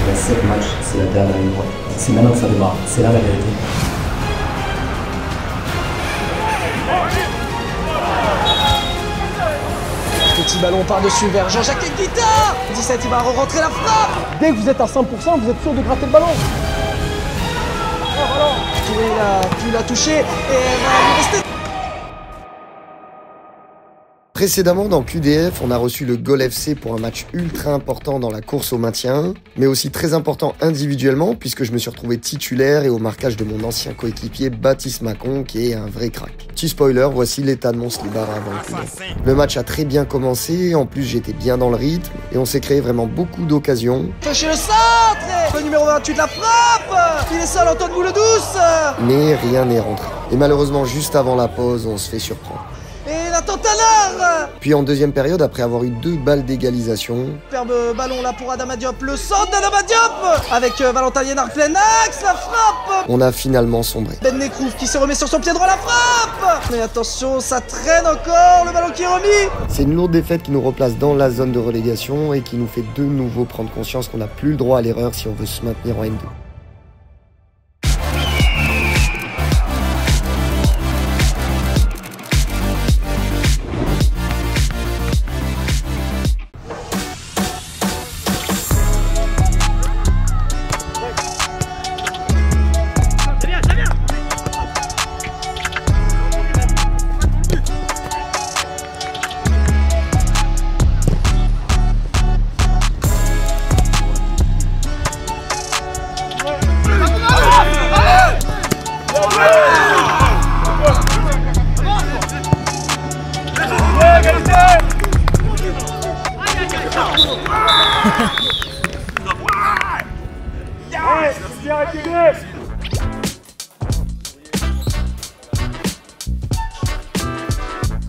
Il y a 7 matchs, c'est la dernière ligne droite. C'est maintenant que ça démarre, c'est là la vérité. Petit ballon par-dessus vers Jean-Jacques Guita. 17, il va re-rentrer la frappe. Dès que vous êtes à 100%, vous êtes sûr de gratter le ballon. Tu l'as touché et elle va lui rester. Précédemment dans QDF, on a reçu le Gol FC pour un match ultra important dans la course au maintien, mais aussi très important individuellement puisque je me suis retrouvé titulaire et au marquage de mon ancien coéquipier Baptiste Macon qui est un vrai crack. Petit spoiler, voici l'état de mon slibard avant le QDF. Le match a très bien commencé, en plus j'étais bien dans le rythme et on s'est créé vraiment beaucoup d'occasions. Chez le centre, le numéro 28 la frappe. Il est seul, Antoine Bouledouce. Mais rien n'est rentré. Et malheureusement juste avant la pause, on se fait surprendre. Et Nathan Tallard. Puis en deuxième période, après avoir eu 2 balles d'égalisation, Superbe ballon là pour Adama Diop, le centre d'Adama Diop avec Valentin Liénard plein axe, la frappe. on a finalement sombré. Ben Nekrouf qui se remet sur son pied droit, la frappe. Mais attention, ça traîne encore, le ballon qui est remis. C'est une lourde défaite qui nous replace dans la zone de relégation et qui nous fait de nouveau prendre conscience qu'on n'a plus le droit à l'erreur si on veut se maintenir en N2.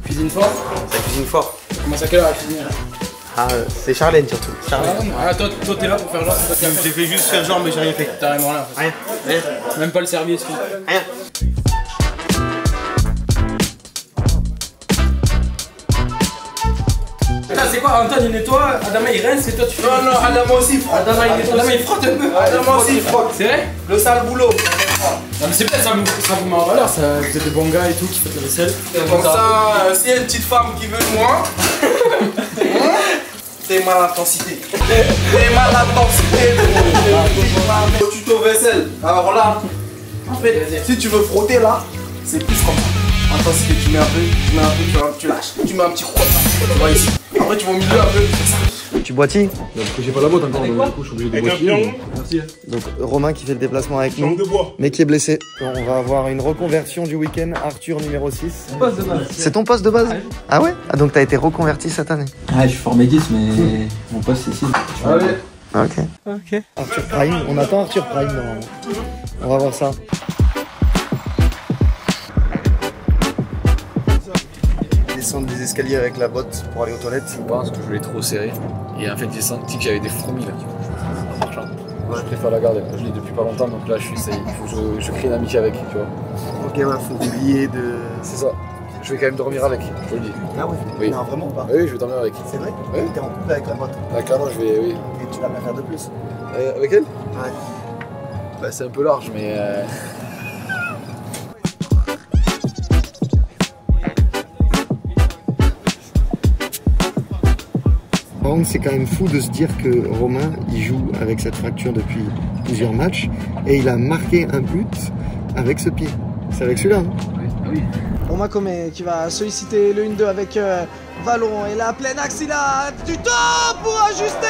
Cuisine fort. Ça cuisine fort. Ça commence à quelle heure à cuisiner là? Ah, c'est Charlène surtout. Charlène. Ah, toi t'es là pour faire genre. J'ai fait juste faire genre, mais j'ai rien fait. T'as rien, rien. Rien. Rien. Même pas le service. Rien. Attends, c'est quoi? Antoine il nettoie, Adama il rince et toi tu fais. Non, non, Adama aussi frotte. Adama il frotte un peu. Adama aussi il frotte. C'est vrai? Le sale boulot. Non mais c'est peut-être ça vous met en valeur, ça, vous êtes des bons gars et tout qui faites la vaisselle. Comme ça, s'il y a une petite femme qui veut de moi, c'est mal intensité. C'est mal intensité. Tuto vaisselle. Alors là, en fait, si tu veux frotter là, c'est plus comme ça. Intensité, tu mets un peu, tu lâches. Tu mets un petit croix, tu vois ici. Après tu vas au milieu un peu, c'est ça. Tu boitilles? Parce que j'ai pas la boîte encore, donc du coup je suis obligé de boîtier. Merci. Donc Romain qui fait le déplacement avec nous, mais qui est blessé. On va avoir une reconversion du week-end, Arthur numéro 6. C'est ton poste de base? Ah ouais? Ah donc t'as été reconverti cette année? Ouais, je suis formé 10, mais mon poste c'est 6. Ok. Arthur Prime, on attend Arthur Prime normalement. On va voir ça. Descendre des escaliers avec la botte pour aller aux toilettes. Je pense que je l'ai trop serré. Et en fait j'ai senti que j'avais des fourmis là. En marchant. Je préfère la garder. Je l'ai depuis pas longtemps donc là il faut que je crée une amitié avec, tu vois. Ok, ouais, faut oublier de... C'est ça. Je vais quand même dormir avec, je te le dis. Ah ouais? Oui. Non, vraiment pas. Oui, je vais dormir avec. C'est vrai? Oui. T'es en couple avec la botte. Ah, carrément, je vais, oui. Et tu vas pas faire de plus? Avec elle? Ouais. Bah, c'est un peu large, mais. Par contre, c'est quand même fou de se dire que Romain, il joue avec cette fracture depuis plusieurs matchs et il a marqué un but avec ce pied. C'est avec celui-là, hein? Oui. Romain Comé qui va solliciter le 1-2 avec Vallon et là plein axe, il a du temps pour ajuster.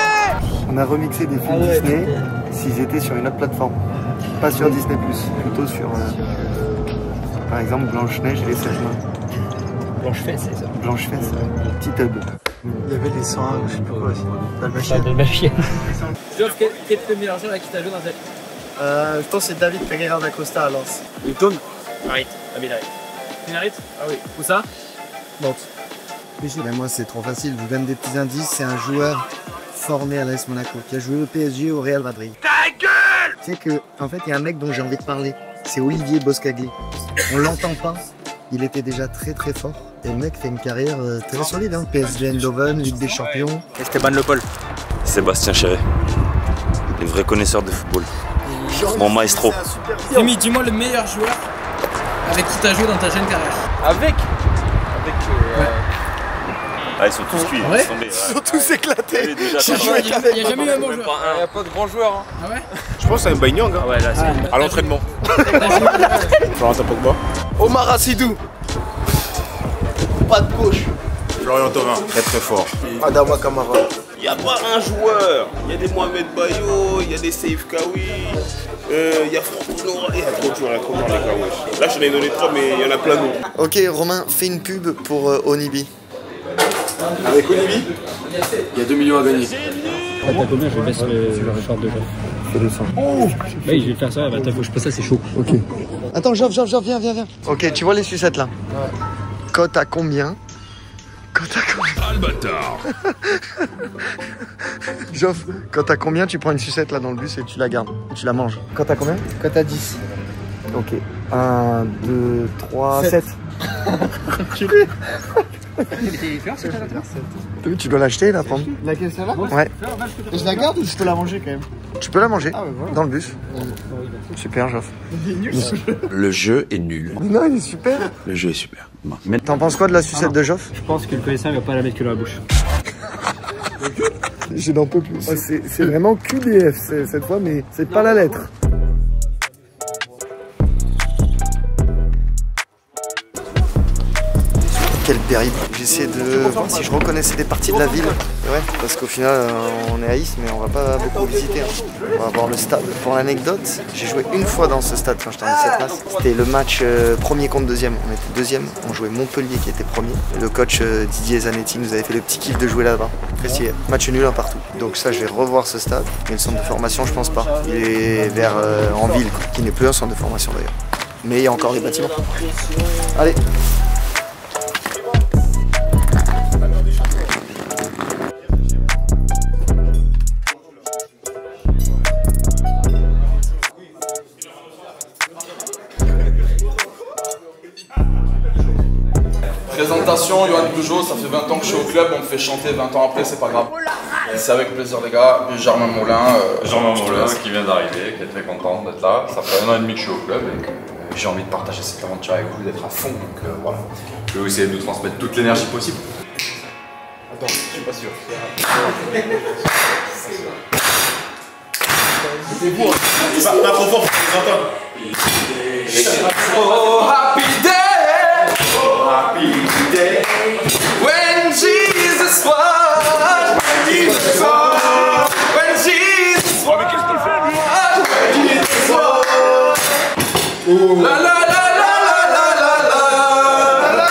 On a remixé des films Disney s'ils étaient sur une autre plateforme. Pas sur Disney+, plutôt sur, par exemple, Blanche-Neige et les 7 mains. Blanche-Fesse, c'est ça. Blanche-Fesse, le petit hub. Il y avait des 101, je sais plus quoi aussi. Dalmatienne. Geoff, quelle est la meilleure là qui t'a joué dans cette. Je pense que c'est David Pereira da Costa à Lens. Il tourne. Harit, Abid Harit. Harit? Ah oui. Où ça? Nantes. Mais moi c'est trop facile, je vous donne des petits indices, c'est un joueur formé à l'AS Monaco, qui a joué au PSG au Real Madrid. Ta gueule! Tu sais que, en fait, il y a un mec dont j'ai envie de parler, c'est Olivier Boscagli. On l'entend pas, il était déjà très très fort, et le mec fait une carrière très solide, hein. PSG Eindhoven, Ligue des Champions. Esteban Le Paul. Sébastien Chéret. Une vraie vrai connaisseur de football. Mon maestro. Rémi, dis-moi le meilleur joueur avec qui tu as joué dans ta jeune carrière. Avec Ah, ils sont tous cuits. Ouais. Ils sont tous éclatés. Il n'y a jamais eu un bon joueur. Il n'y a pas de grand joueur. Ah ouais? Je pense que c'est un Baïnyang hein. Ouais, là, c'est. À l'entraînement. Florent Pogba. Omar Assidou. Pas de gauche. Florian Thauvin, très très fort. Adama Kamara. Il n'y a pas un joueur. Il y a des Mohamed Bayo, il y a des Saïf Kawi, il y a Franck Noura. Il y a trop de joueurs, les gars. Wesh. Là, je t'en ai donné 3, mais il y en a plein d'autres. Ok, Romain, fais une pub pour Onibi. Avec Olivier, il y a 2 millions à gagner. T'as combien? Je baisse le short de Joff. Fais 200. Oh oui, je vais faire ça, bah, faut que je passe ça, c'est chaud. Ok. Attends, Joff, viens. Ok, tu vois les sucettes là? Ouais. Cote à combien? Cote à combien? Albatar. Joff, cote à combien tu prends une sucette là dans le bus et tu la gardes? Et tu la manges? Cote à combien? Cote à 10. Ok. 1, 2, 3, 7. Oui, tu dois l'acheter la prendre. Laquelle celle-là? Ouais. Et je la garde ou je peux la manger quand même? Tu peux la manger voilà. dans le bus. Super, Joff. Le jeu est nul. Non, il est super. Le jeu est super. Mais t'en penses quoi de la sucette de Joff? Je pense que le connaisseur il va pas la mettre que dans la bouche. Je n'en peux plus. C'est vraiment QDF cette fois, mais c'est pas la lettre. Quel périple. J'essaie de voir si je reconnaissais des parties de la ville. Ouais, parce qu'au final, on est à Is, mais on va pas beaucoup visiter. Hein. On va voir le stade. Pour l'anecdote, j'ai joué une fois dans ce stade quand j'étais en 17 place. C'était le match premier contre deuxième. On était deuxième, on jouait Montpellier qui était premier. Et le coach Didier Zanetti nous avait fait le petit kiff de jouer là-bas. Précis, match nul un partout. Donc ça, je vais revoir ce stade. Mais le centre de formation, je pense pas. Il est vers en ville, quoi, qui n'est plus un centre de formation d'ailleurs. Mais il y a encore les bâtiments. Allez. Présentation, Yoann Peugeot, ça fait 20 ans que je suis au club, on me fait chanter 20 ans après, c'est pas grave. C'est avec plaisir les gars, Germain Moulin. Germain Moulin qui vient d'arriver, qui est très content d'être là. Ça fait 1 an et demi que je suis au club et que j'ai envie de partager cette aventure avec vous, d'être à fond. Donc voilà, je vais essayer de vous transmettre toute l'énergie possible. Attends, je suis pas sûr. C'est beau, hein. Pas trop fort pour les entendre. Oh, happy day! Happy day. When Jesus was, when Jesus was, when Jesus was, Oh, mais qu'est-ce qu'il fait lui? when Jesus was. La la la la la la la la la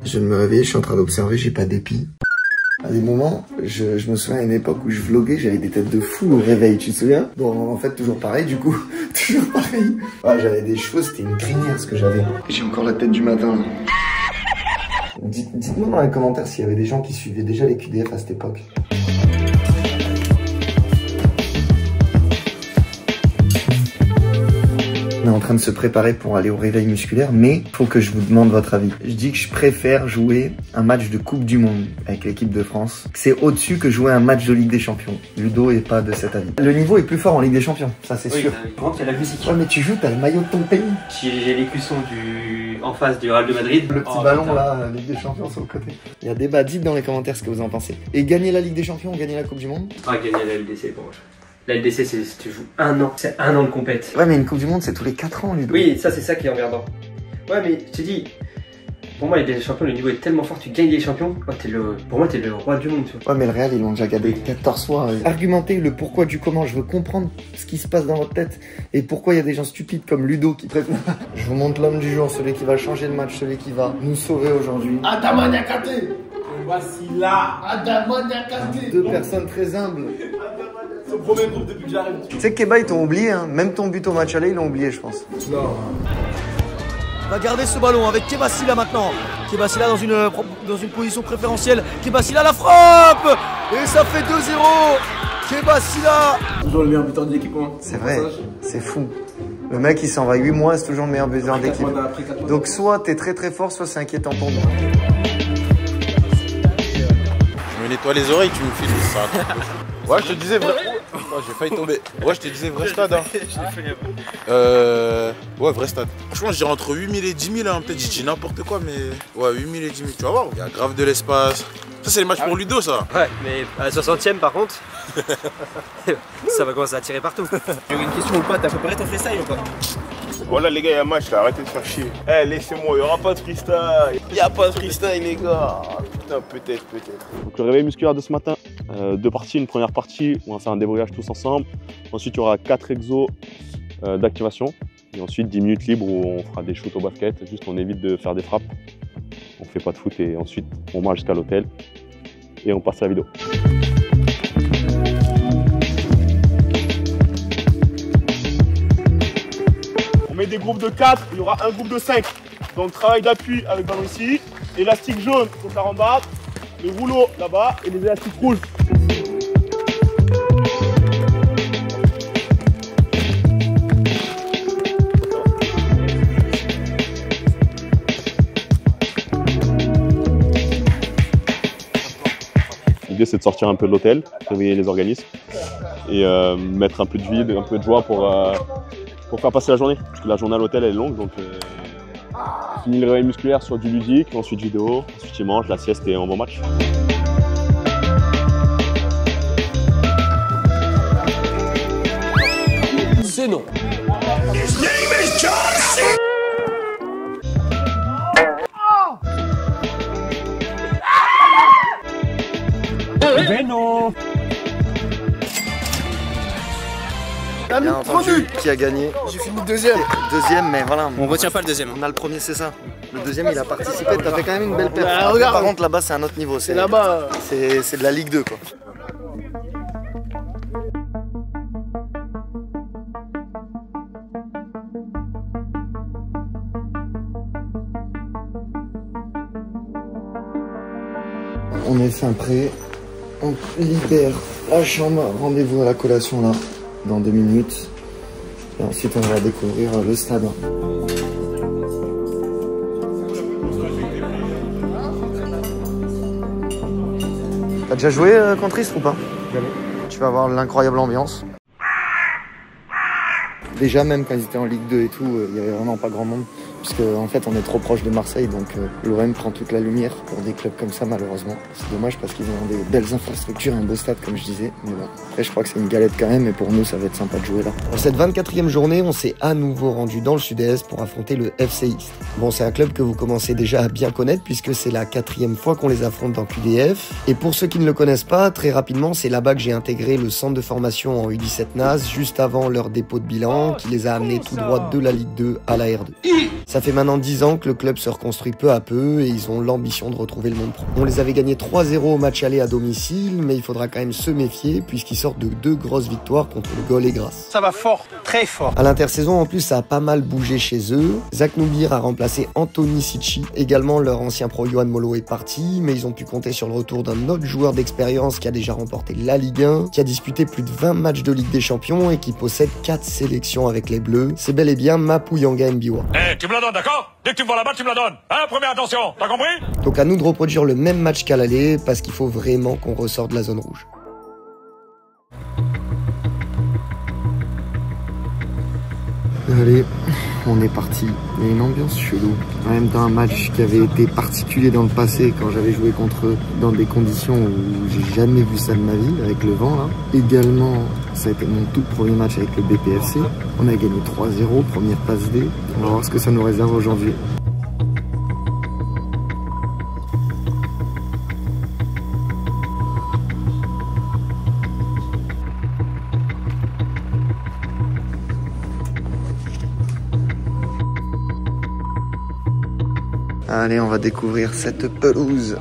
Je viens de me réveiller, je suis en train d'observer, j'ai pas d'épi. À des moments, je me souviens à une époque où je vloguais, j'avais des têtes de fou au réveil, tu te souviens? Bon, en fait, toujours pareil, du coup. Toujours pareil. Ouais, j'avais des cheveux, c'était une crinière ce que j'avais. J'ai encore la tête du matin. Dites-moi dans les commentaires s'il y avait des gens qui suivaient déjà les QDF à cette époque. On est en train de se préparer pour aller au réveil musculaire, mais faut que je vous demande votre avis. Je dis que je préfère jouer un match de Coupe du Monde avec l'équipe de France. C'est au-dessus que jouer un match de Ligue des Champions. Ludo est pas de cet avis. Le niveau est plus fort en Ligue des Champions, ça c'est sûr. Par contre, il y a la musique. Ouais, mais tu joues, t'as le maillot de ton pays. J'ai l'écusson en face du Real de Madrid. Le petit ballon là, Ligue des Champions sur le côté. Il y a débat, dites dans les commentaires ce que vous en pensez. Et gagner la Ligue des Champions ou gagner la Coupe du Monde? Ah, gagner la LDC pour moi. La LDC, c'est tu joues 1 an. C'est 1 an de compète. Ouais, mais une Coupe du Monde, c'est tous les 4 ans, Ludo. Oui, ça, c'est ça qui est emmerdant. Ouais, mais je te dis, pour moi, les champions, le niveau est tellement fort, tu gagnes les champions. Pour moi, t'es le roi du monde, tu vois. Ouais, mais le Real, ils l'ont déjà gagné 14 fois. Argumentez le pourquoi du comment. Je veux comprendre ce qui se passe dans votre tête et pourquoi il y a des gens stupides comme Ludo qui préfèrent. Je vous montre l'homme du jour, celui qui va changer le match, celui qui va nous sauver aujourd'hui. Adama Niakate. Voici là. Adama Niakate. 2 personnes très humbles. Son premier groupe depuis que j'arrive. Tu sais que Keba, ils t'ont oublié, hein. Même ton but au match aller, ils l'ont oublié, je pense. Va garder ce ballon avec Kebassila maintenant. Kebassila dans une position préférentielle. Kebassila la frappe. Et ça fait 2-0. Kebassila. Toujours le meilleur buteur de l'équipe. C'est vrai, c'est fou. Le mec il s'en va 8 mois, c'est toujours le meilleur buteur d'équipe. Donc soit t'es très très fort, soit c'est inquiétant pour nous. Je me nettoie les oreilles, tu me files ça. Ouais, je te disais vrai. Oh, j'ai failli tomber. Ouais, je te disais vrai stade. Hein. Ouais, vrai stade. Franchement, je dirais entre 8000 et 10 000. Hein. Peut-être j'ai dit n'importe quoi, mais ouais, 8000 et 10 000. Tu vas voir, il y a grave de l'espace. Ça, c'est les matchs pour Ludo, ça. Ouais, mais à la 60e, par contre, ça va commencer à tirer partout. J'ai une question ou pas, t'as préparé ton freestyle ou pas? Voilà les gars, il y a un match là, arrêtez de faire chier. Eh, laissez-moi, il n'y aura pas de freestyle. Il n'y a pas de freestyle les gars. Putain, peut-être. Donc le réveil musculaire de ce matin, 2 parties. Une première partie, on va faire un débrayage tous ensemble. Ensuite, il y aura 4 exos d'activation. Et ensuite, 10 minutes libres où on fera des shoots au basket. Juste, on évite de faire des frappes. On fait pas de foot et ensuite, on marche jusqu'à l'hôtel. Et on passe à la vidéo. On met des groupes de 4, il y aura un groupe de 5. Donc travail d'appui avec ballon ici, élastique jaune contre la rambarde, les rouleaux là-bas et les élastiques rouges. L'idée c'est de sortir un peu de l'hôtel, réveiller les organismes et mettre un peu de vide, un peu de joie pour faire passer la journée. Parce que la journée à l'hôtel elle est longue, donc fini le réveil musculaire sur du ludique, ensuite vidéo, ensuite il mange, la sieste et un bon match. C'est non. Venom. Bien entendu, qui a gagné? J'ai fini deuxième. Deuxième, mais voilà. On retient pas le deuxième. On a le premier, c'est ça. Le deuxième, il a participé. T'as fait quand même une belle perte. Bah, regarde. Par contre, là-bas, c'est un autre niveau. C'est là-bas. C'est de la Ligue 2, quoi. On est fin prêt. On libère la chambre. Rendez-vous à la collation là, dans 2 minutes. Et ensuite, on va découvrir le stade. T'as déjà joué contre Istres ou pas? Jamais. Tu vas voir l'incroyable ambiance. Déjà, même quand ils étaient en Ligue 2 et tout, il y avait vraiment pas grand monde. Puisque en fait, on est trop proche de Marseille, donc l'OM prend toute la lumière pour des clubs comme ça, malheureusement. C'est dommage parce qu'ils ont des belles infrastructures, un beau stade, comme je disais. Mais bon, après, je crois que c'est une galette quand même, et pour nous, ça va être sympa de jouer là. Pour cette 24e journée, on s'est à nouveau rendu dans le sud-est pour affronter le FC Istres. Bon, c'est un club que vous commencez déjà à bien connaître, puisque c'est la 4e fois qu'on les affronte dans QDF. Et pour ceux qui ne le connaissent pas, très rapidement, c'est là-bas que j'ai intégré le centre de formation en U17 NAS, juste avant leur dépôt de bilan, qui les a amenés tout droit de la Ligue 2 à la R2. Ça fait maintenant 10 ans que le club se reconstruit peu à peu et ils ont l'ambition de retrouver le monde pro. On les avait gagnés 3-0 au match aller à domicile, mais il faudra quand même se méfier puisqu'ils sortent de 2 grosses victoires contre le Gol et Grasse. Ça va fort, très fort. À l'intersaison, en plus, ça a pas mal bougé chez eux. Zach Noubir a remplacé Anthony Sicci. Également, leur ancien pro Yohan Molo est parti, mais ils ont pu compter sur le retour d'un autre joueur d'expérience qui a déjà remporté la Ligue 1, qui a disputé plus de 20 matchs de Ligue des Champions et qui possède 4 sélections avec les Bleus. C'est bel et bien Mapou Yanga Mbiwa. Tu me la donnes, d'accord? Dès que tu me vois la balle, tu me la donnes. Hein, première attention, t'as compris? Donc à nous de reproduire le même match qu'à l'aller, parce qu'il faut vraiment qu'on ressorte de la zone rouge. Allez, on est parti. Il y a une ambiance chelou. En même temps, un match qui avait été particulier dans le passé quand j'avais joué contre eux dans des conditions où j'ai jamais vu ça de ma vie, avec le vent là. Également, ça a été mon tout premier match avec le BPFC. On a gagné 3-0, première passe D. On va voir ce que ça nous réserve aujourd'hui. Allez, on va découvrir cette pelouse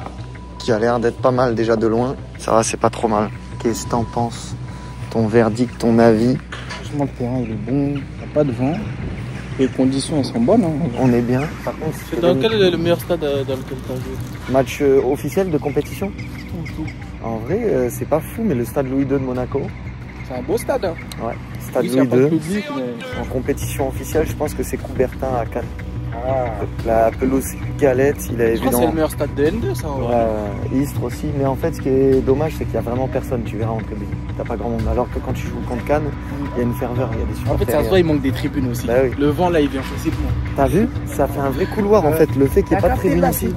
qui a l'air d'être pas mal déjà de loin. Ça va, c'est pas trop mal. Qu'est-ce que t'en penses? Ton verdict, ton avis? Franchement, le terrain il est bon, il n'y a pas de vent. Les conditions elles sont bonnes. Hein. On est bien. Par contre, c'est dans quel est le meilleur stade dans lequel tu as joué? Match officiel de compétition? Tout. En vrai, c'est pas fou, mais le stade Louis II de Monaco. C'est un beau stade. Hein. Ouais, stade Oui, Louis II. Public, mais... En compétition officielle, je pense que c'est Coubertin à Cannes. La pelouse Galette, il a Je crois que c'est le meilleur stade de N2, ça. Istres aussi, mais en fait, ce qui est dommage, c'est qu'il n'y a vraiment personne. Tu verras en tribune. T'as pas grand monde. Alors que quand tu joues contre Cannes, il y a une ferveur, il y a des supporters. En fait, ça se voit, il manque des tribunes aussi. Bah oui. Le vent, là, il vient facilement. T'as vu? Ça fait un vrai couloir en fait. Le fait qu'il n'y ait pas de tribune ici.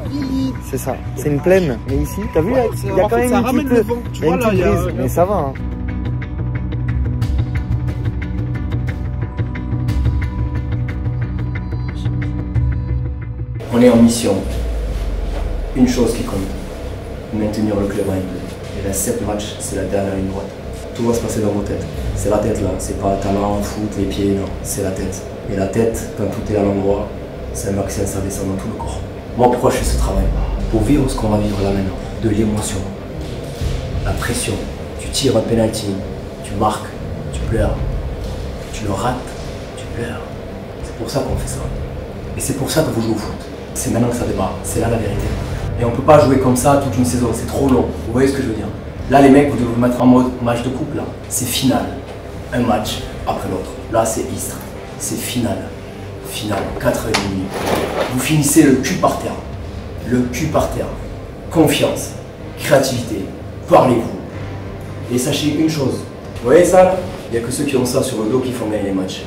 C'est ça. C'est une plaine. Mais ici, t'as vu, il y a quand même une petite brise. Mais ça va. Hein. On est en mission. Une chose qui compte, maintenir le club en N2. Et là, 7 matchs, c'est la dernière ligne droite. Tout va se passer dans vos têtes. C'est la tête là, c'est pas talent, foot, les pieds, non, c'est la tête. Et la tête, quand tout est à l'endroit, c'est un vaccin, ça descend dans tout le corps. Moi, pourquoi je fais ce travail? Pour vivre ce qu'on va vivre là maintenant. De l'émotion, la pression. Tu tires un penalty, tu marques, tu pleures. Tu le rates, tu pleures. C'est pour ça qu'on fait ça. Et c'est pour ça que vous jouez au foot. C'est maintenant que ça démarre, c'est là la vérité. Et on peut pas jouer comme ça toute une saison, c'est trop long. Vous voyez ce que je veux dire? Là les mecs, vous devez vous mettre en mode match de coupe là. C'est final, un match après l'autre. Là c'est Istres, c'est final. Final, 4,5 minutes. Vous finissez le cul par terre. Le cul par terre. Confiance, créativité, parlez-vous. Et sachez une chose, vous voyez ça là? Il n'y a que ceux qui ont ça sur le dos qui font gagner les matchs.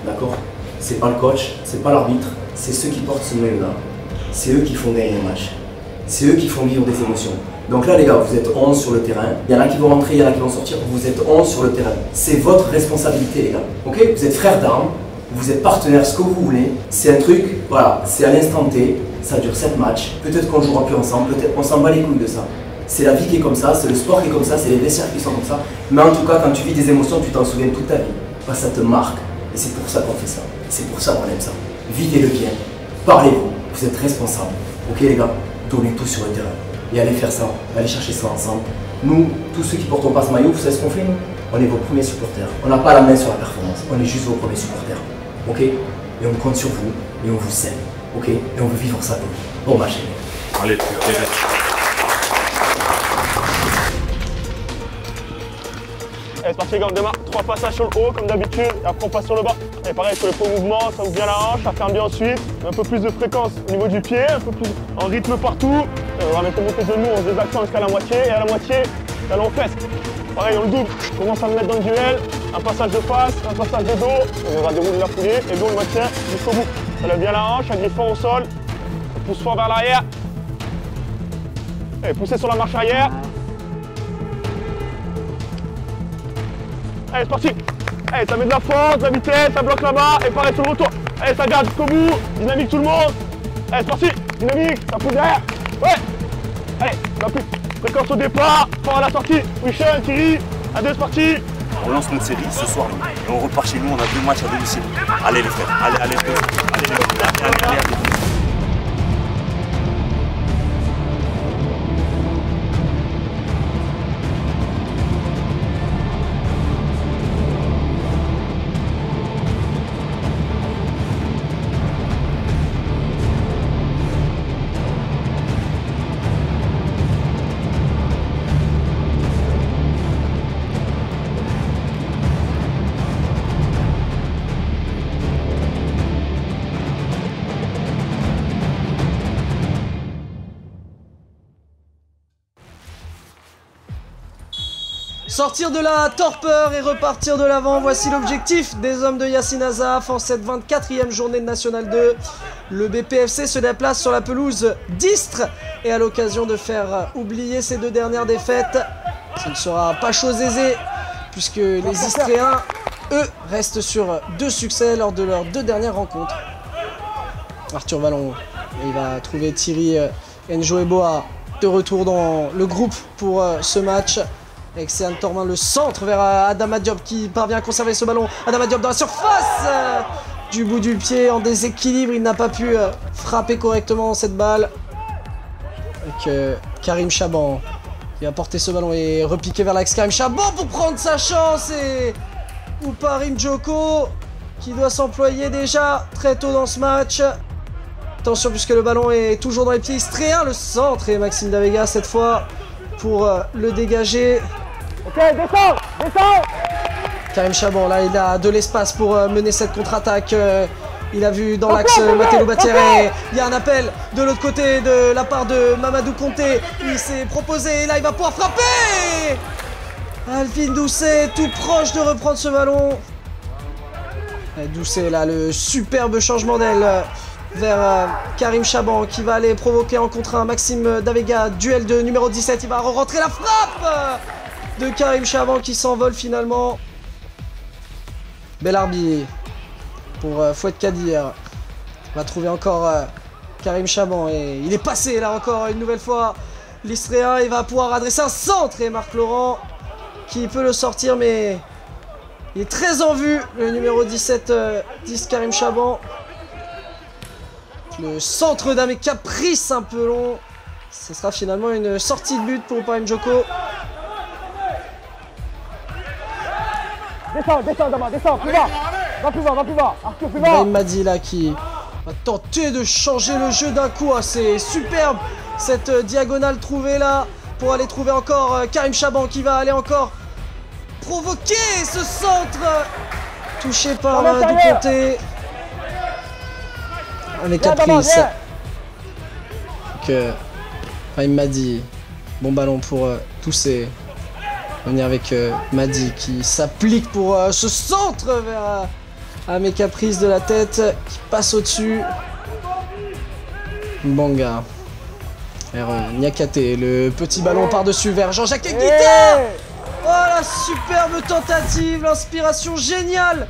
D'accord? C'est pas le coach, c'est pas l'arbitre, c'est ceux qui portent ce maillot-là. C'est eux qui font gagner les matchs. C'est eux qui font vivre des émotions. Donc là les gars, vous êtes 11 sur le terrain. Il y en a qui vont rentrer, il y en a qui vont sortir. Vous êtes 11 sur le terrain. C'est votre responsabilité les gars. Ok? Vous êtes frères d'armes, vous êtes partenaires, ce que vous voulez. C'est un truc, voilà, c'est à l'instant T. Ça dure 7 matchs. Peut-être qu'on jouera plus ensemble, peut-être qu'on s'en bat les couilles de ça. C'est la vie qui est comme ça, c'est le sport qui est comme ça, c'est les vestiaires qui sont comme ça. Mais en tout cas, quand tu vis des émotions, tu t'en souviens toute ta vie. Bah, ça te marque. Et c'est pour ça qu'on fait ça. C'est pour ça qu'on aime ça. Vivez-le bien. Parlez-vous. Vous êtes responsables. Ok les gars, donnez tout sur le terrain. Et allez faire ça. Allez chercher ça ensemble. Nous, tous ceux qui portent pas ce maillot, vous savez ce qu'on fait nous? On est vos premiers supporters. On n'a pas la main sur la performance. On est juste vos premiers supporters. Ok? Et on compte sur vous. Et on vous aime. Ok? Et on veut vivre ça pour vous. Bon match les gars. Allez, Allez, c'est parti les gars, on démarre. 3 passages sur le haut comme d'habitude, et après on passe sur le bas. Et pareil, sur les faux mouvements, ça ouvre bien la hanche, ça ferme bien ensuite. Un peu plus de fréquence au niveau du pied, un peu plus en rythme partout. On va mettre monter de genoux, on se désaccent jusqu'à la moitié, et à la moitié, talon fesse. Pareil, on le double, on commence à le mettre dans le duel. Un passage de face, un passage de dos, on va dérouler la foulée, et donc on le maintient jusqu'au bout. Ça lève bien la hanche, un griffon au sol, on pousse fort vers l'arrière. Et poussez sur la marche arrière. Allez, c'est parti. Allez, ça met de la force, de la vitesse, ça bloque là-bas, et pareil sur le retour. Allez, ça garde jusqu'au bout, dynamique tout le monde. Allez, c'est parti, dynamique, ça pousse derrière. Ouais. Allez, la plus. Fréquence au départ, fort à la sortie. Wishen, Thierry, à 2, c'est parti. On lance notre série ce soir, et on repart chez nous, on a 2 matchs à domicile. Allez les frères, allez, allez, allez. Sortir de la torpeur et repartir de l'avant, voici l'objectif des hommes de Yacine Azaf en cette 24e journée de National 2. Le BPFC se déplace sur la pelouse d'Istres et à l'occasion de faire oublier ces 2 dernières défaites. Ce ne sera pas chose aisée puisque les Istréens, eux, restent sur 2 succès lors de leurs 2 dernières rencontres. Arthur Vallon, il va trouver Thierry Njoeboa de retour dans le groupe pour ce match. Excellent Tormin, le centre vers Adama Diop qui parvient à conserver ce ballon. Adama Diop dans la surface du bout du pied en déséquilibre. Il n'a pas pu frapper correctement cette balle. Avec Karim Chaban qui a porté ce ballon et repiqué vers l'axe. Karim Chaban pour prendre sa chance et Ouparim Djoko qui doit s'employer déjà très tôt dans ce match. Attention puisque le ballon est toujours dans les pieds istréens. Le centre et Maxime Davega cette fois pour le dégager. Ok, descends, descends. Karim Chaban, là, il a de l'espace pour mener cette contre-attaque. Il a vu dans l'axe Matteo Loubatière et il y a un appel de l'autre côté de la part de Mamadou Konté. Il s'est proposé et là, il va pouvoir frapper. Alvin Doucet, tout proche de reprendre ce ballon. Doucet, là, le superbe changement d'aile vers Karim Chaban qui va aller provoquer en contre un Maxime Davega. Duel de numéro 17, il va re-rentrer la frappe de Karim Chaban qui s'envole finalement. Belarbi pour Fouad Kadir. On va trouver encore Karim Chaban et il est passé là encore une nouvelle fois. L'Istréen, il va pouvoir adresser un centre et Marc Laurent qui peut le sortir mais il est très en vue. Le numéro 17, 10 Karim Chaban. Le centre d'un caprice un peu long. Ce sera finalement une sortie de but pour Parim Djoko. Descends, descends, Dama, descends, plus bas. Va plus bas, va plus bas. Arthur, plus bas. Ibrahim Madi là qui va tenter de changer le jeu d'un coup. Ah, c'est superbe cette diagonale trouvée là pour aller trouver encore Karim Chaban qui va aller encore provoquer ce centre. Touché par Duponté. Avec caprice. Donc, Ibrahim Madi. Bon ballon pour Toussé. On est avec Madi qui s'applique pour ce centre vers Amé Caprice de la tête qui passe au-dessus. Mbanga vers Niakate, le petit ballon par-dessus vers Jean-Jacques Guita. Oh la superbe tentative, l'inspiration géniale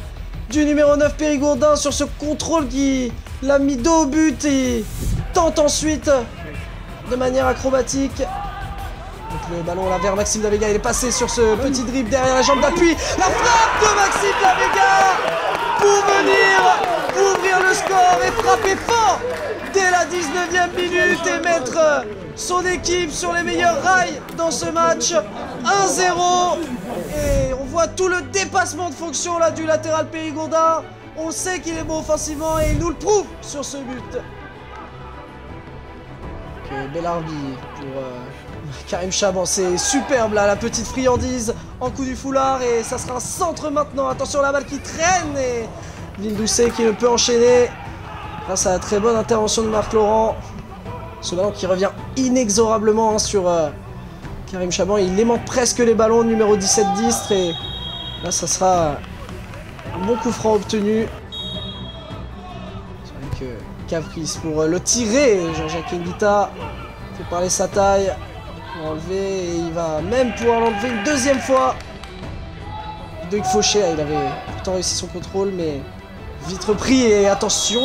du numéro 9 Périgourdin sur ce contrôle qui l'a mis dos au but et tente ensuite de manière acrobatique. Donc le ballon là vers Maxime Davega, il est passé sur ce petit dribble derrière la jambe d'appui. La frappe de Maxime Davega pour venir ouvrir le score et frapper fort dès la 19e minute et mettre son équipe sur les meilleurs rails dans ce match. 1-0 et on voit tout le dépassement de fonction là du latéral Périgourdin. On sait qu'il est bon offensivement et il nous le prouve sur ce but. Belarbi pour Karim Chaban, c'est superbe là, la petite friandise en coup du foulard et ça sera un centre maintenant. Attention la balle qui traîne et Vindoucet qui ne peut enchaîner grâce à la très bonne intervention de Marc Laurent. Ce ballon qui revient inexorablement sur Karim Chaban, il aimante presque les ballons numéro 17 d'Istres et là ça sera un bon coup franc obtenu. C'est vrai que Caprice pour le tirer, Jean-Jacques Nguita fait parler sa taille. Enlever et il va même pouvoir l'enlever une deuxième fois. Ludovic Fauché, il avait pourtant réussi son contrôle mais vite repris et attention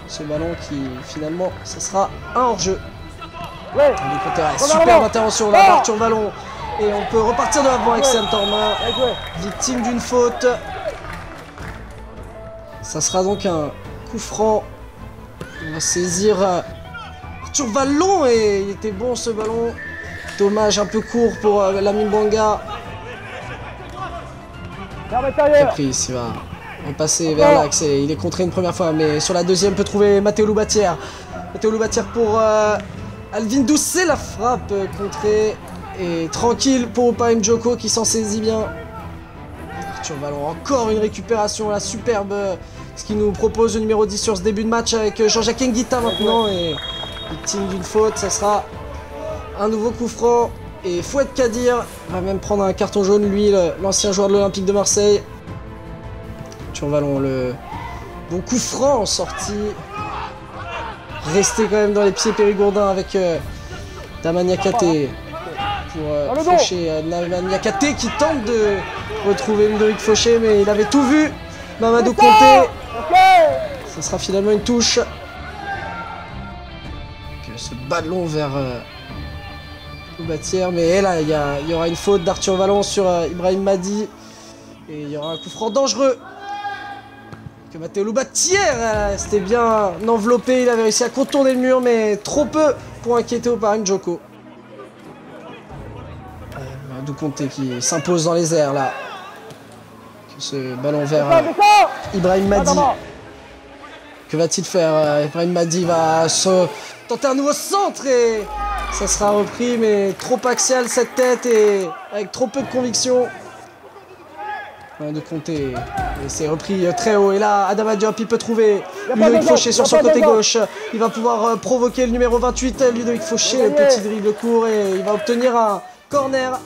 ce ballon qui finalement ça sera un hors-jeu. Superbe intervention là d'Arthur Vallon et on peut repartir de l'avant avec Sam Torma, victime d'une faute. Ça sera donc un coup franc. On va saisir Arthur Vallon et il était bon ce ballon. Dommage un peu court pour Lamine Banga. Caprice, il va repasser vers l'axe et il est contré une première fois, mais sur la deuxième peut trouver Matteo Loubatière. Matteo Loubatière pour Alvin Doucet, la frappe contrée et tranquille pour Parim Djoko qui s'en saisit bien. Arthur Vallon, encore une récupération là, superbe. Ce qui nous propose le numéro 10 sur ce début de match avec Jean-Jacques Nguita maintenant et victime d'une faute, ça sera un nouveau coup franc et Fouad Kadir va même prendre un carton jaune, lui, l'ancien joueur de l'Olympique de Marseille. Arthur Vallon, le bon coup franc en sortie. Rester quand même dans les pieds Périgourdin avec Daman Niakate pour Fauché. Daman Niakate qui tente de retrouver Ludovic Fauché, mais il avait tout vu. Mamadou Konté. Ça sera finalement une touche. Ce ballon vers Loubatière, mais là il y aura une faute d'Arthur Vallon sur Ibrahim Madi et il y aura un coup franc dangereux que Matteo Loubatière c'était bien enveloppé, il avait réussi à contourner le mur mais trop peu pour inquiéter au Parim Djoko. Mamadou Konté qui s'impose dans les airs là. Ce ballon vers Ibrahim Madi. Que va-t-il faire? Ibrahim Madi va se tenter un nouveau centre et Ça sera repris, mais trop axial cette tête et avec trop peu de conviction. De compter. Et c'est repris très haut. Et là, Adama Diop, il peut trouver Ludovic Fauché sur son côté gauche. Il va pouvoir provoquer le numéro 28, Ludovic Fauché, le petit dribble court, et il va obtenir un corner.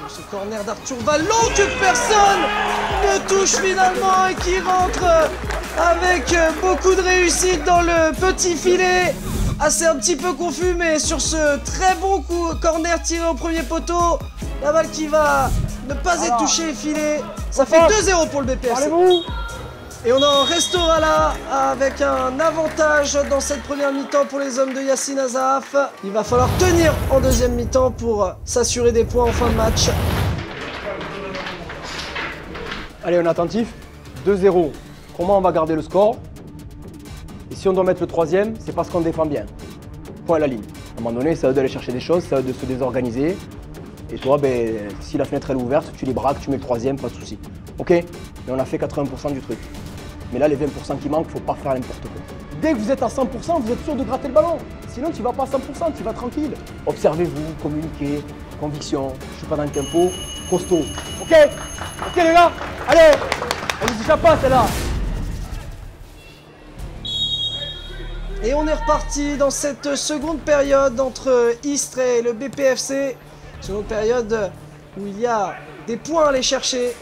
Ce corner d'Arthur Vallon que personne ne touche finalement et qui rentre avec beaucoup de réussite dans le petit filet. Assez un petit peu confus, mais sur ce très bon coup corner tiré au premier poteau, la balle qui va ne pas être touchée et filée. Ça fait 2-0 pour le BPFC. Et on en restera là avec un avantage dans cette première mi-temps pour les hommes de Yacine Azaf. Il va falloir tenir en deuxième mi-temps pour s'assurer des points en fin de match. Allez, on est attentif. 2-0. Comment on va garder le score? Et si on doit mettre le troisième, c'est parce qu'on défend bien. Point à la ligne. À un moment donné, c'est à eux d'aller chercher des choses, c'est à eux de se désorganiser. Et toi, ben, si la fenêtre elle est ouverte, tu les braques, tu mets le troisième, pas de souci. Ok? Mais on a fait 80% du truc. Mais là, les 20% qui manquent, faut pas faire n'importe quoi. Dès que vous êtes à 100%, vous êtes sûr de gratter le ballon. Sinon, tu vas pas à 100%, tu vas tranquille. Observez-vous, communiquez, conviction. Je suis pas dans le tempo, costaud. Ok? Ok les gars? Allez! On nous échappe pas celle-là. Et on est reparti dans cette seconde période entre Istres et le BPFC. Seconde période où il y a des points à aller chercher.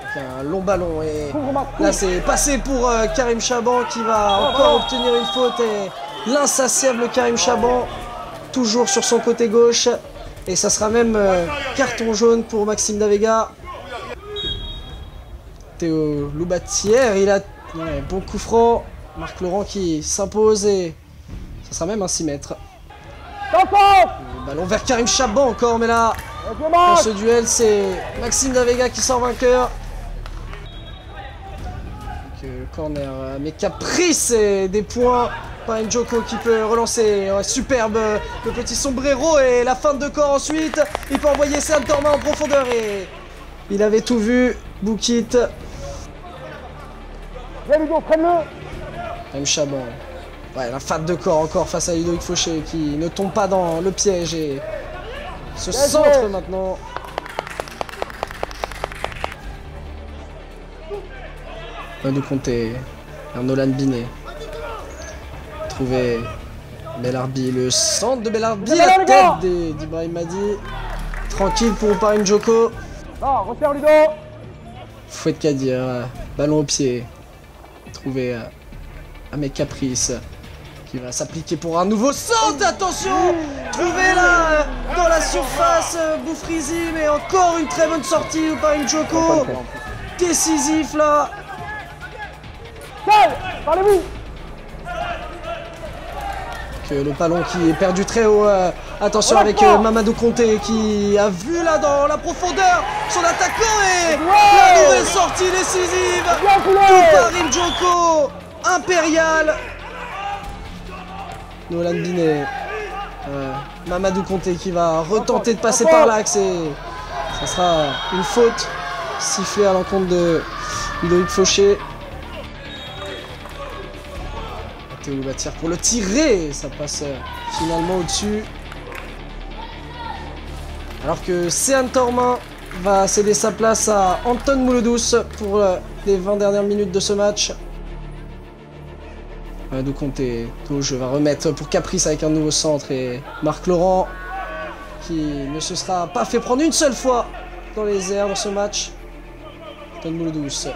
Avec un long ballon et là c'est passé pour Karim Chaban qui va encore obtenir une faute et l'insatiable Karim Chaban toujours sur son côté gauche. Et ça sera même carton jaune pour Maxime Davega. Théo Loubatière, il a bon coup franc. Marc Laurent qui s'impose et ça sera même un 6 mètres. Ballon vers Karim Chaban encore, mais là, dans ce duel, c'est Maxime Davega qui sort vainqueur. Donc, corner, mais caprice et des points. Pas Njoko qui peut relancer. Ouais, superbe, le petit sombrero et la feinte de corps ensuite. Il peut envoyer Sam Torma en profondeur et il avait tout vu. Boukit. Karim Chaban. Ouais, la feinte de corps encore face à Ludovic Fauché qui ne tombe pas dans le piège et se centre maintenant. De compter un Nolan Binet. Trouver Belarbi, le centre de Belarbi, la tête d'Ibrahim Madi. Tranquille pour Parim Njoko. Fouet Kadir, ballon au pied. Trouver Ahmed Caprice qui va s'appliquer pour un nouveau centre. Attention, trouvé là dans la surface Boufrizi, mais encore une très bonne sortie par Njoko. Décisif là. Parlez-vous. Le ballon qui est perdu très haut. Attention avec Mamadou Conté qui a vu là dans la profondeur son attaquant et la nouvelle sortie décisive de Parim Njoko. Impérial. Nolan Binet. Mamadou Conté qui va retenter de passer par l'axe et ça sera une faute sifflée à l'encontre de Ludovic Fauché. Théo Loubatière pour le tirer, ça passe finalement au-dessus. Alors que Sean Tormin va céder sa place à Anton Mouloudous pour les 20 dernières minutes de ce match. Mamadou Conté, je va remettre pour Caprice avec un nouveau centre et Marc Laurent qui ne se sera pas fait prendre une seule fois dans les airs dans ce match. Anton Mouloudous.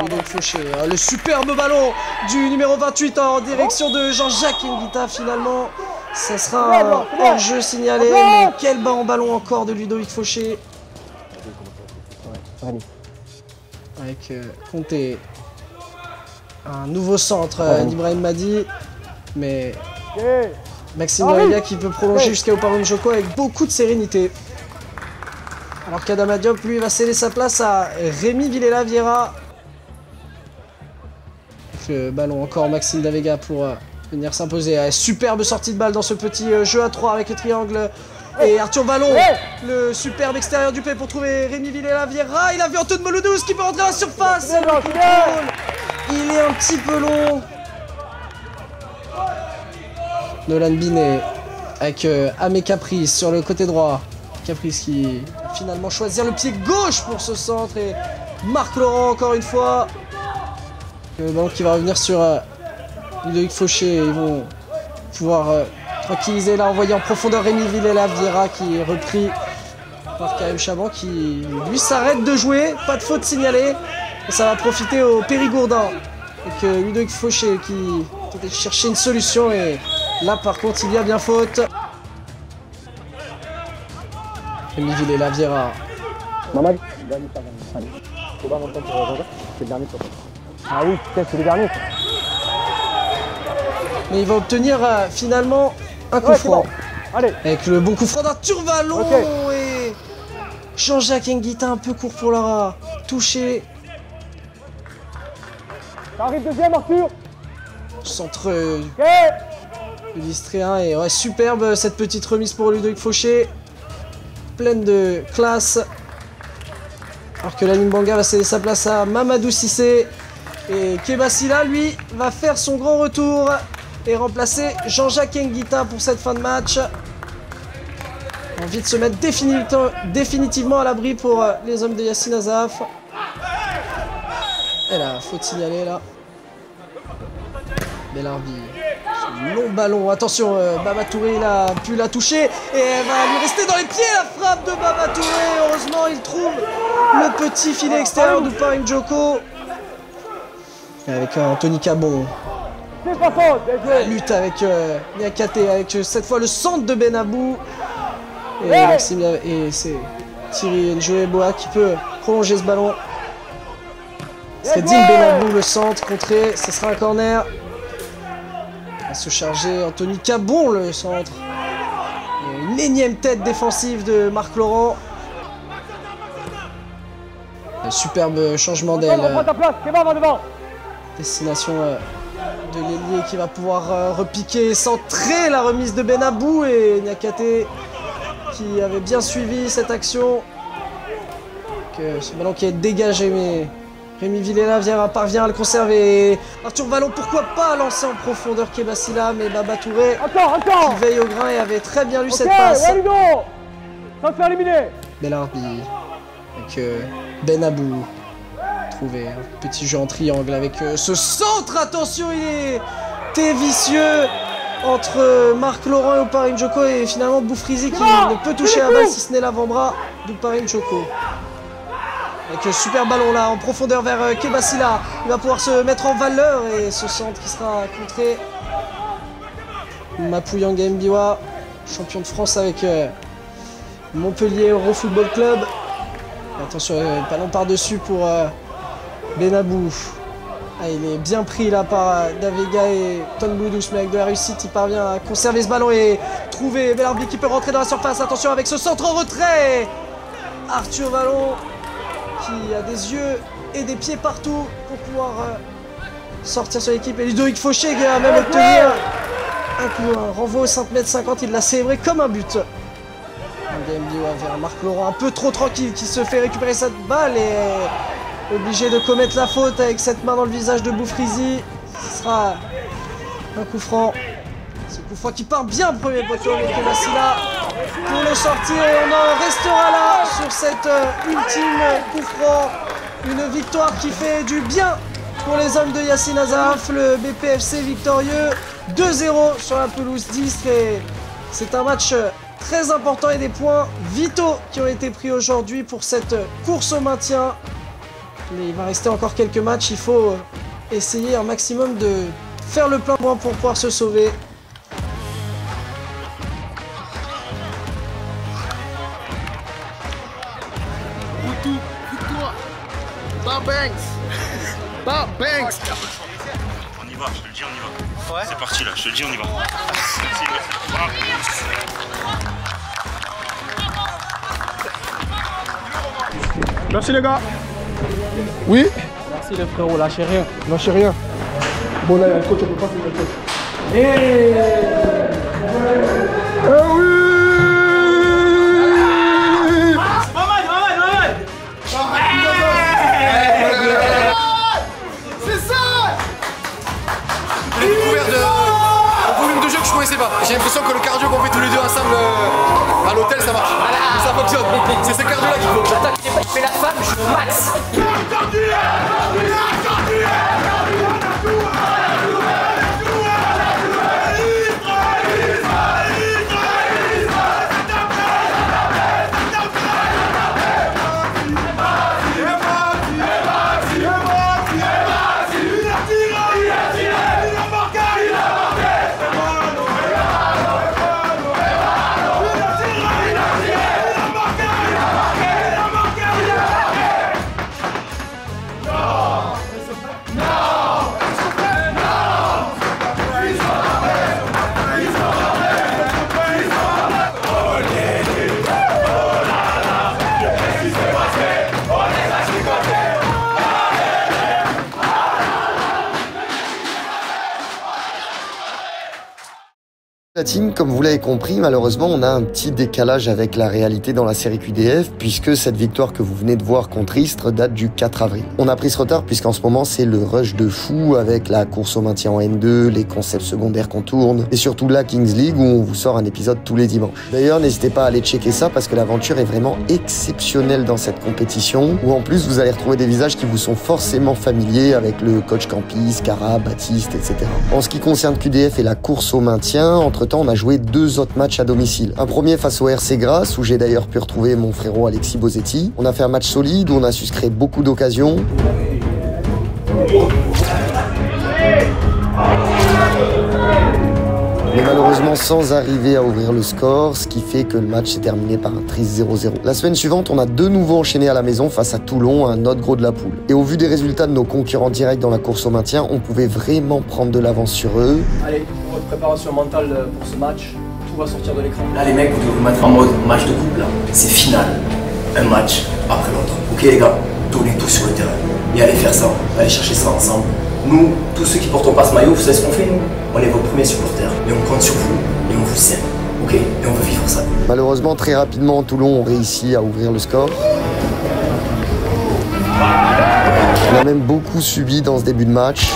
Ludovic Fauché, le superbe ballon du numéro 28 en direction de Jean-Jacques Nguita finalement. Ça sera un hors-jeu signalé, mais quel ballon encore de Ludovic Fauché. Avec Conté. Un nouveau centre d'Ibrahim Madi, mais Maxime Davega qui peut prolonger jusqu'à Parim Njoko avec beaucoup de sérénité. Alors qu'Adama Diop, lui, va céder sa place à Rémi Villela Vieira. Le ballon encore Maxime Davega pour venir s'imposer. Superbe sortie de balle dans ce petit jeu à 3 avec le triangle. Et Arthur Vallon, le superbe extérieur du pied pour trouver Rémi Villela Vieira. Il a vu Anton Mouloudous qui peut rentrer à la surface. Il est un petit peu long. Nolan Binet avec Amé Caprice sur le côté droit. Caprice qui va finalement choisir le pied gauche pour ce centre et Marc Laurent encore une fois. Le ballon qui va revenir sur Ludovic Fauché. Ils vont pouvoir tranquilliser là, envoyer en profondeur Rémi Villela-Vieira qui est repris par Karim Chaban qui lui s'arrête de jouer. Pas de faute signalée. Et ça va profiter au Périgourdin. Avec Ludovic Fauché qui tentait de chercher une solution et là par contre il y a bien faute. Rémi Villela-Vieira. Normal. C'est pas longtemps pour regarder. C'est le dernier tour. Ah oui, peut-être c'est le dernier. Mais il va obtenir finalement un coup franc. Bon. Allez. Avec le bon coup franc d'Arthur Vallon et Jean-Jacques Nguita un peu court pour l'aura touché. Ça arrive deuxième, Arthur. Centre de l'Istréen et ouais, superbe cette petite remise pour Ludovic Fauché. Pleine de classe. Alors que Lamine Banga va céder sa place à Mamadou Cissé. Et Kebasila, lui, va faire son grand retour et remplacer Jean-Jacques Nguita pour cette fin de match. Envie de se mettre définitivement à l'abri pour les hommes de Yacine Azaf. Et là, faute signalée là. Belarbi. Long ballon, attention, Baba Touré il a pu la toucher et elle va lui rester dans les pieds la frappe de Baba Touré. Heureusement il trouve le petit filet extérieur de Parim Djoko. Avec Anthony Cabon. La lutte avec Niakate, avec cette fois le centre de Benabou. Et Maxime et c'est Thierry Njoeboa qui peut prolonger ce ballon. C'est Dim Benabou le centre contré, ce sera un corner. À se charger Anthony Cabon le centre. Et une énième tête défensive de Marc Laurent. Un superbe changement d'aile. Destination de l'ailier qui va pouvoir repiquer et centrer la remise de Benabou et Niakate qui avait bien suivi cette action. Ce ballon qui est dégagé mais Rémi Villela-Vieira parvient à le conserver. Arthur Vallon, pourquoi pas lancer en profondeur Kebasila, mais Baba Touré qui veille au grain et avait très bien lu cette passe. Belarbi avec Benabou. Trouvé un petit jeu en triangle avec ce centre. Attention, il est vicieux entre Marc Laurent et Parim Djoko et finalement Boufrizi qui ne peut toucher la balle si ce n'est l'avant-bras de Parim Djoko. Avec un super ballon là en profondeur vers Kebasila. Il va pouvoir se mettre en valeur et ce centre qui sera contré. Mapuyanga Mbiwa, champion de France avec Montpellier Euro Football Club. Attention, ballon par-dessus pour Benabou. Ah, il est bien pris là par Davega et Ton Boudous, mais avec de la réussite, il parvient à conserver ce ballon et trouver Belarbi qui peut rentrer dans la surface. Attention avec ce centre en retrait. Arthur Vallon qui a des yeux et des pieds partout pour pouvoir sortir sur l'équipe. Et Ludovic Fauché qui a même obtenu un renvoi au 5,50 m, il l'a célébré comme un but. Mbiwa vers Marc Laurent, un peu trop tranquille, qui se fait récupérer cette balle et obligé de commettre la faute avec cette main dans le visage de Boufrizi. Ce sera un coup franc. Ce coup franc qui part bien premier poteau avec Kebasila pour le sortir et on en restera là sur cette ultime coup franc. Une victoire qui fait du bien pour les hommes de Yacine Azaf. Le BPFC victorieux 2-0 sur la pelouse d'Istres et c'est un match très important et des points vitaux qui ont été pris aujourd'hui pour cette course au maintien. Mais il va rester encore quelques matchs, il faut essayer un maximum de faire le plein de points pour pouvoir se sauver. Boutou, victoire. Bob Banks. Bob Banks. On y va, je te le dis, on y va. Ouais. C'est parti là, je te le dis, on y va. Merci les gars. Oui. Merci les frérots, lâchez rien. Lâchez rien. Bon là, il y a le coach, on peut pas finir le coach. Oui. C'est ça. J'ai découvert un volume de jeu que je connaissais pas. ce cardio-là qu'il faut. J'attaque, je fais la femme, je suis au max. La team, comme vous l'avez compris, malheureusement, on a un petit décalage avec la réalité dans la série QDF, puisque cette victoire que vous venez de voir contre Istres date du 4 avril. On a pris ce retard puisqu'en ce moment, c'est le rush de fou avec la course au maintien en N2, les concepts secondaires qu'on tourne, et surtout la Kings League où on vous sort un épisode tous les dimanches. D'ailleurs, n'hésitez pas à aller checker ça parce que l'aventure est vraiment exceptionnelle dans cette compétition, où en plus, vous allez retrouver des visages qui vous sont forcément familiers avec le coach Campis, Cara, Baptiste, etc. En ce qui concerne QDF et la course au maintien, entre-temps, on a joué 2 autres matchs à domicile. Un premier face au RC Grasse, où j'ai d'ailleurs pu retrouver mon frérot Alexis Bosetti. On a fait un match solide, où on a su se créer beaucoup d'occasions. Mais malheureusement sans arriver à ouvrir le score, ce qui fait que le match s'est terminé par un triste 0-0. La semaine suivante, on a de nouveau enchaîné à la maison face à Toulon, un autre gros de la poule. Et au vu des résultats de nos concurrents directs dans la course au maintien, on pouvait vraiment prendre de l'avance sur eux. Allez, pour votre préparation mentale pour ce match, tout va sortir de l'écran. Là les mecs, vous devez vous mettre en mode match de couple là. C'est final. Un match après l'autre. Ok les gars, donnez tout sur le terrain. Et allez faire ça, allez chercher ça ensemble. Nous, tous ceux qui portent pas ce maillot, vous savez ce qu'on fait nous? On est vos premiers supporters. Et on compte sur vous. Et on vous aime. Ok? Et on veut vivre ça. Malheureusement, très rapidement, Toulon ont réussi à ouvrir le score. On a même beaucoup subi dans ce début de match.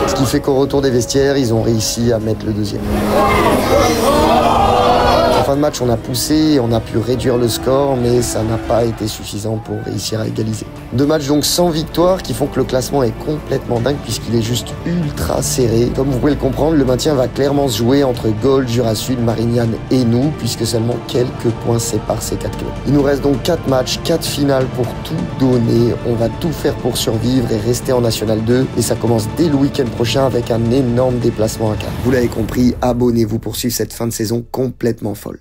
Ce qui fait qu'au retour des vestiaires, ils ont réussi à mettre le deuxième. En fin de match, on a poussé et on a pu réduire le score, mais ça n'a pas été suffisant pour réussir à égaliser. 2 matchs donc sans victoire qui font que le classement est complètement dingue puisqu'il est juste ultra serré. Comme vous pouvez le comprendre, le maintien va clairement se jouer entre Gold, Jura Sud, Marignane et nous, puisque seulement quelques points séparent ces 4 clubs. Il nous reste donc 4 matchs, 4 finales pour tout donner. On va tout faire pour survivre et rester en National 2. Et ça commence dès le week-end prochain avec un énorme déplacement à Cannes. Vous l'avez compris, abonnez-vous pour suivre cette fin de saison complètement folle.